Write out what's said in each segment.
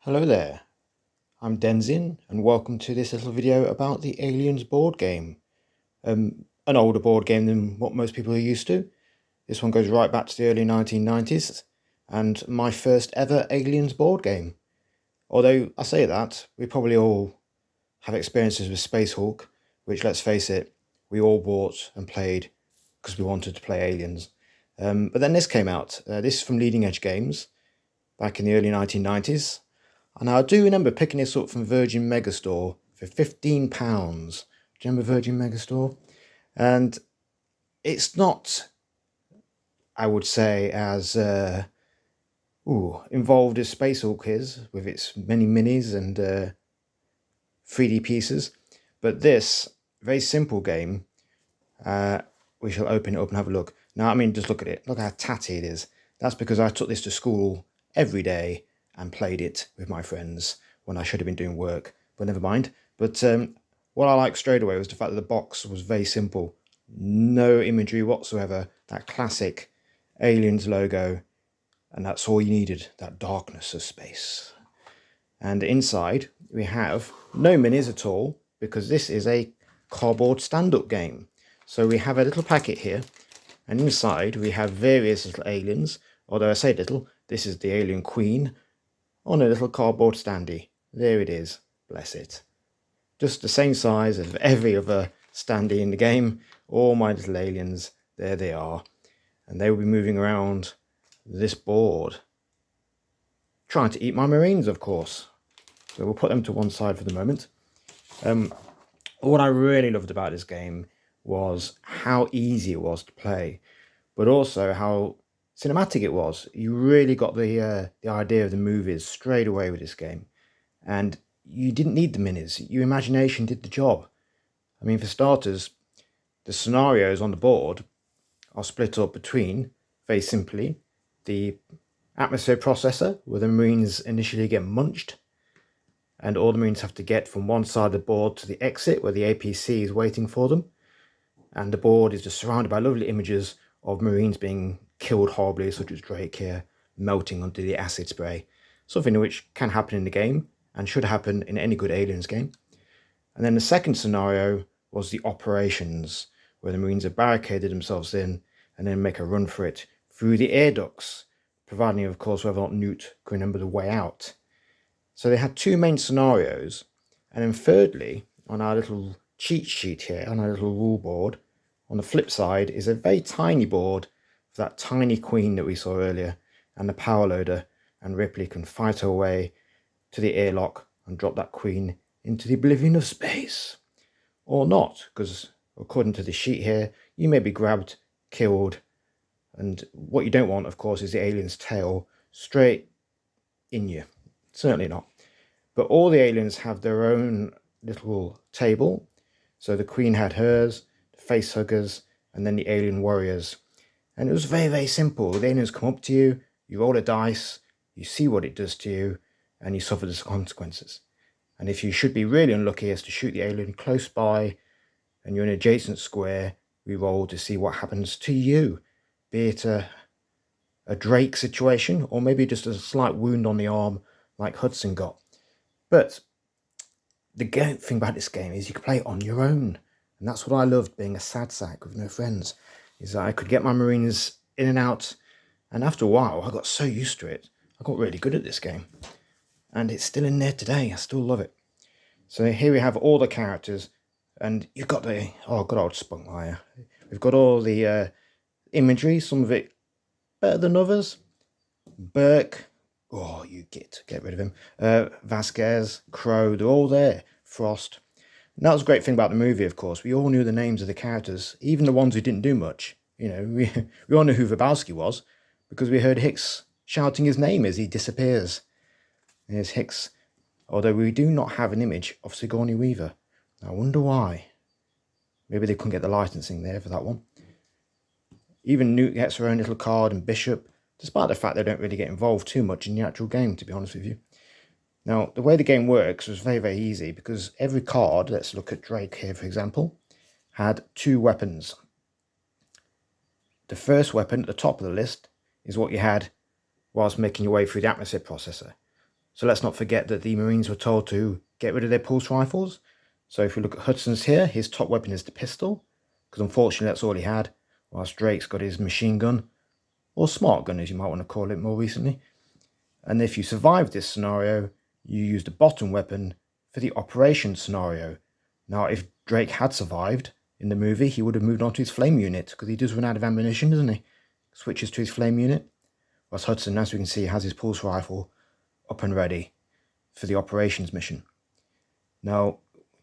Hello there, I'm Denzin and welcome to this little video about the Aliens board game. An older board game than what most people are used to. This one goes right back to the early 1990s and my first ever Aliens board game. Although I say that, we probably all have experiences with Spacehawk, which, let's face it, we all bought and played because we wanted to play Aliens. But then this came out. This is from Leading Edge Games back in the early 1990s. And I do remember picking this up from Virgin Megastore for £15. Do you remember Virgin Megastore? And it's not, I would say, as involved as Spacehawk is, with its many minis and 3D pieces. But this very simple game, we shall open it up and have a look. Now, I mean, just look at it. Look how tatty it is. That's because I took this to school every day and played it with my friends when I should have been doing work, but never mind. But what I liked straight away was the fact that the box was very simple. No imagery whatsoever. That classic Aliens logo, and that's all you needed, that darkness of space. And inside we have no minis at all, because this is a cardboard stand-up game. So we have a little packet here, and inside we have various little aliens, although I say little, this is the alien queen, on a little cardboard standee. There it is, bless it. Just the same size as every other standee in the game. All my little aliens, there they are. And they will be moving around this board, trying to eat my marines, of course. So we'll put them to one side for the moment. What I really loved about this game was how easy it was to play, but also how cinematic it was. You really got the idea of the movies straight away with this game, and you didn't need the minis. Your imagination did the job. I mean, for starters, the scenarios on the board are split up between, very simply, the atmosphere processor, where the marines initially get munched, and all the marines have to get from one side of the board to the exit where the APC is waiting for them, and the board is just surrounded by lovely images of marines being killed horribly, such as Drake here, melting under the acid spray. Something which can happen in the game, and should happen in any good Aliens game. And then the second scenario was the operations, where the marines have barricaded themselves in, and then make a run for it through the air ducts, providing, of course, whether or not Newt can remember the way out. So they had two main scenarios, and then thirdly, on our little cheat sheet here, on our little rule board, on the flip side is a very tiny board for that tiny queen that we saw earlier, and the power loader, and Ripley can fight her way to the airlock and drop that queen into the oblivion of space. Or not, because according to the sheet here, you may be grabbed, killed, and what you don't want, of course, is the alien's tail straight in you. Certainly not. But all the aliens have their own little table. So the queen had hers, the face huggers, and then the alien warriors. And it was very, very simple. The aliens come up to you, you roll a dice, you see what it does to you, and you suffer the consequences. And if you should be really unlucky as to shoot the alien close by, and you're in an adjacent square, we roll to see what happens to you. Be it a Drake situation, or maybe just a slight wound on the arm like Hudson got. But the thing about this game is you can play it on your own. And that's what I loved, being a sad sack with no friends, is that I could get my marines in and out. And after a while, I got so used to it, I got really good at this game. And it's still in there today. I still love it. So here we have all the characters, and you've got the, good old Spunkmeyer. We've got all the imagery, some of it better than others. Burke, you get rid of him. Vasquez, Crow, they're all there. Frost. And that was a great thing about the movie, of course. We all knew the names of the characters, even the ones who didn't do much. You know, we all knew who Lebowski was, because we heard Hicks shouting his name as he disappears. There's Hicks, although we do not have an image of Sigourney Weaver. I wonder why. Maybe they couldn't get the licensing there for that one. Even Newt gets her own little card, and Bishop, despite the fact they don't really get involved too much in the actual game, to be honest with you. Now, the way the game works was very, very easy, because every card, let's look at Drake here, for example, had two weapons. The first weapon at the top of the list is what you had whilst making your way through the atmosphere processor. So let's not forget that the Marines were told to get rid of their pulse rifles. So if we look at Hudson's here, his top weapon is the pistol, because unfortunately that's all he had, whilst Drake's got his machine gun, or smart gun as you might want to call it more recently. And if you survive this scenario, you use the bottom weapon for the operation scenario. Now if Drake had survived in the movie, he would have moved on to his flame unit, because he does run out of ammunition, doesn't he? Switches to his flame unit. Whilst Hudson, as we can see, has his pulse rifle up and ready for the operations mission. Now,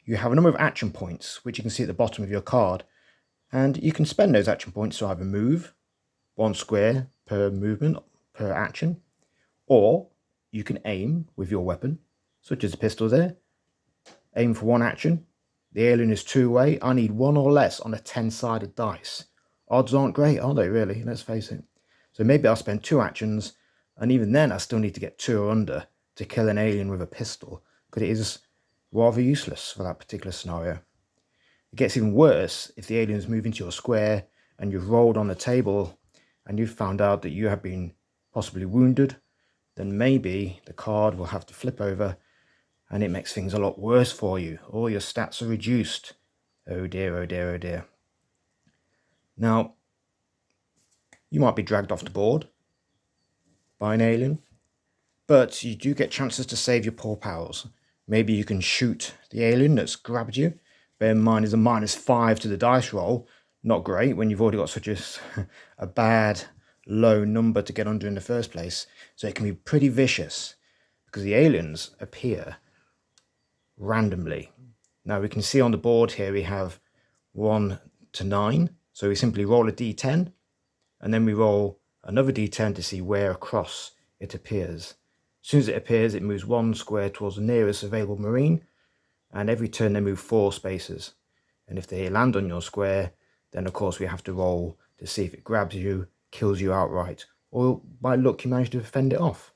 you have a number of action points, which you can see at the bottom of your card, and you can spend those action points to either move, 1 square per movement, per action, or you can aim with your weapon, such as the pistol there. Aim for 1 action. The alien is 2-way. I need 1 or less on a 10-sided dice. Odds aren't great, are they, really? Let's face it. So maybe I'll spend 2 actions, and even then I still need to get 2 or under to kill an alien with a pistol, because it is rather useless for that particular scenario. It gets even worse if the aliens move into your square and you've rolled on the table and you've found out that you have been possibly wounded. Then maybe the card will have to flip over and it makes things a lot worse for you. All your stats are reduced. Oh dear, oh dear, oh dear. Now, you might be dragged off the board by an alien, but you do get chances to save your poor pals. Maybe you can shoot the alien that's grabbed you. Bear in mind, it's a -5 to the dice roll. Not great when you've already got such a bad, low number to get under in the first place. So it can be pretty vicious, because the aliens appear randomly. Now we can see on the board here we have 1 to 9. So we simply roll a d10, and then we roll another d10 to see where across it appears. As soon as it appears, it moves 1 square towards the nearest available Marine, and every turn they move 4 spaces. And if they land on your square, then of course we have to roll to see if it grabs you, kills you outright, or by luck you manage to fend it off.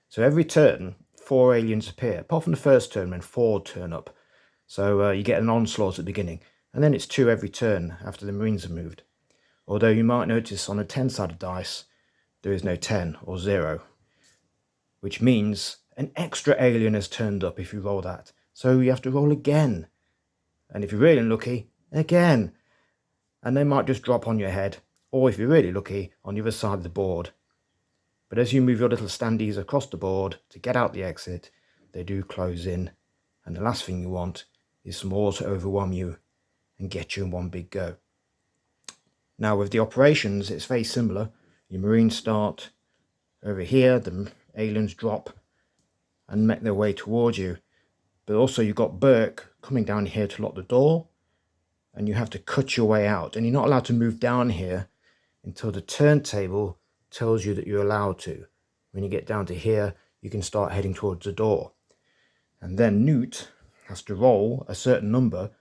So every turn, 4 aliens appear, apart from the first turn when 4 turn up. So you get an onslaught at the beginning, and then it's 2 every turn after the Marines have moved. Although you might notice on a 10-sided dice, there is no 10 or 0. Which means an extra alien has turned up if you roll that. So you have to roll again. And if you're really unlucky, again. And they might just drop on your head, or if you're really lucky, on the other side of the board. But as you move your little standees across the board to get out the exit, they do close in. And the last thing you want is some more to overwhelm you and get you in one big go. Now with the operations, it's very similar. Your Marines start over here, the aliens drop and make their way towards you. But also you've got Burke coming down here to lock the door, and you have to cut your way out. And you're not allowed to move down here until the turntable tells you that you're allowed to. When you get down to here, you can start heading towards the door. And then Newt has to roll a certain number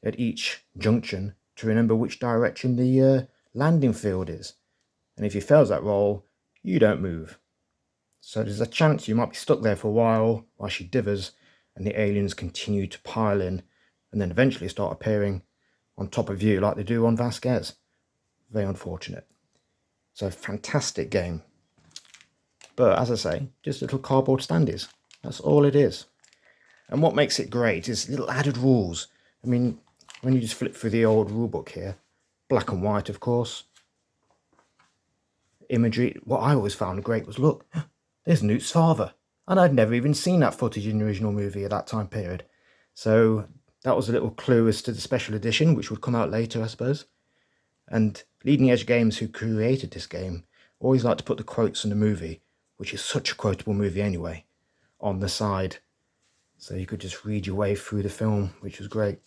at each junction to remember which direction the landing field is. And if he fails that roll, you don't move. So there's a chance you might be stuck there for a while she dithers, and the aliens continue to pile in, and then eventually start appearing on top of you like they do on Vasquez. Very unfortunate. So fantastic game. But as I say, just little cardboard standees. That's all it is. And what makes it great is little added rules. I mean, when you just flip through the old rulebook here, black and white, of course. Imagery, what I always found great was, look, there's Newt's father. And I'd never even seen that footage in the original movie at that time period. So that was a little clue as to the special edition, which would come out later, I suppose. And Leading Edge Games, who created this game, always like to put the quotes in the movie, which is such a quotable movie anyway, on the side. So you could just read your way through the film, which was great.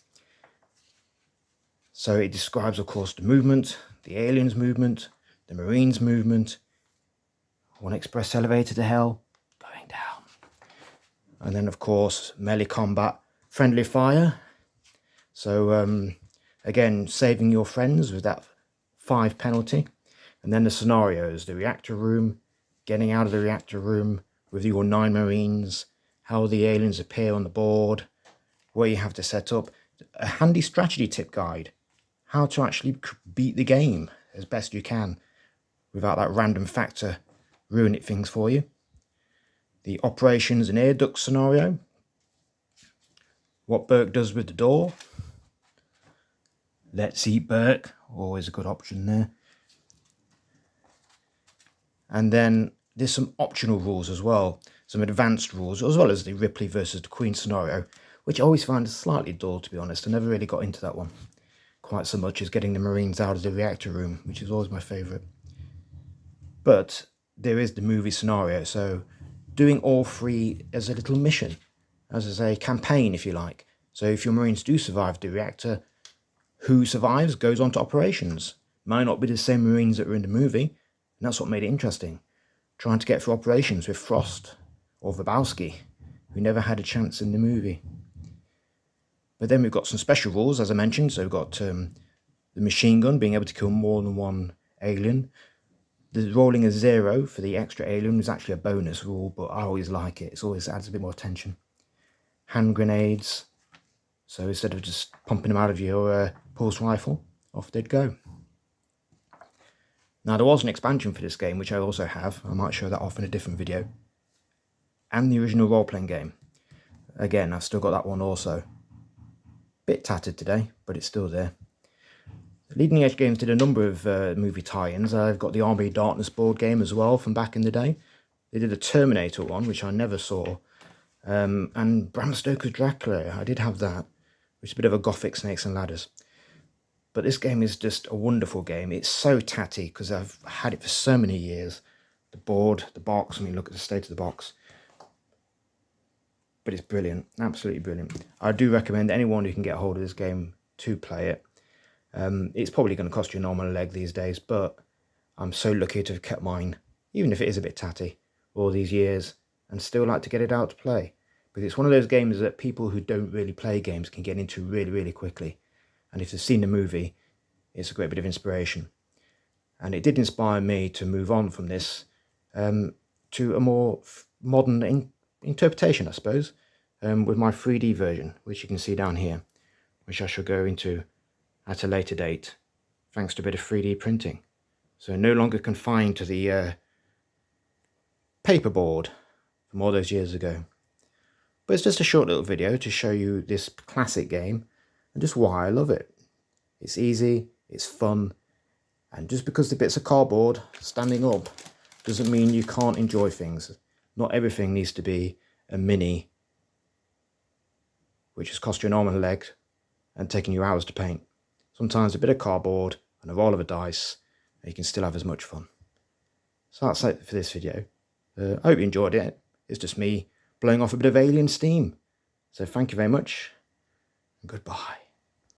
So it describes, of course, the movement, the aliens' movement, the Marines' movement. 1 express elevator to hell, going down. And then, of course, melee combat, friendly fire. So, again, saving your friends with that 5 penalty. And then the scenarios, the reactor room, getting out of the reactor room with your 9 Marines, how the aliens appear on the board, where you have to set up, a handy strategy tip guide, how to actually beat the game as best you can without that random factor ruining things for you. the operations and air duct scenario, what Burke does with the door, let's eat Burke, always a good option there. And then there's some optional rules as well, some advanced rules, as well as the Ripley versus the Queen scenario, which I always find slightly dull, to be honest. I never really got into that one quite so much as getting the Marines out of the reactor room, which is always my favourite. But there is the movie scenario, so doing all three as a little mission, as a campaign, if you like. So if your Marines do survive the reactor, who survives goes on to operations. Might not be the same Marines that were in the movie, and that's what made it interesting. Trying to get through operations with Frost or Verbowski, who never had a chance in the movie. But then we've got some special rules, as I mentioned. So we've got the machine gun, being able to kill more than one alien. The rolling a 0 for the extra alien is actually a bonus rule, but I always like it. It always adds a bit more tension. Hand grenades. So instead of just pumping them out of your pulse rifle, off they'd go. Now, there was an expansion for this game, which I also have. I might show that off in a different video. And the original role-playing game. Again, I've still got that one also. Bit tattered today, but it's still there. Leading Edge Games did a number of movie tie-ins. I've got the Army of Darkness board game as well from back in the day. They did a Terminator one, which I never saw. And Bram Stoker's Dracula, I did have that, which is a bit of a gothic Snakes and Ladders. But this game is just a wonderful game. It's so tatty because I've had it for so many years. The board, the box, I mean, look at the state of the box. But it's brilliant, absolutely brilliant. I do recommend anyone who can get a hold of this game to play it. It's probably going to cost you an arm and a leg these days, but I'm so lucky to have kept mine, even if it is a bit tatty, all these years, and still like to get it out to play. Because it's one of those games that people who don't really play games can get into really, really quickly. And if they've seen the movie, it's a great bit of inspiration. And it did inspire me to move on from this to a more modern interpretation, I suppose, with my 3D version, which you can see down here, which I shall go into at a later date, thanks to a bit of 3D printing. So no longer confined to the paperboard from all those years ago. But it's just a short little video to show you this classic game and just why I love it. It's easy, it's fun, and just because the bits of cardboard standing up doesn't mean you can't enjoy things. Not everything needs to be a mini, which has cost you an arm and a leg and taken you hours to paint. Sometimes a bit of cardboard and a roll of a dice, and you can still have as much fun. So that's it for this video. I hope you enjoyed it. It's just me blowing off a bit of alien steam. So thank you very much, and goodbye.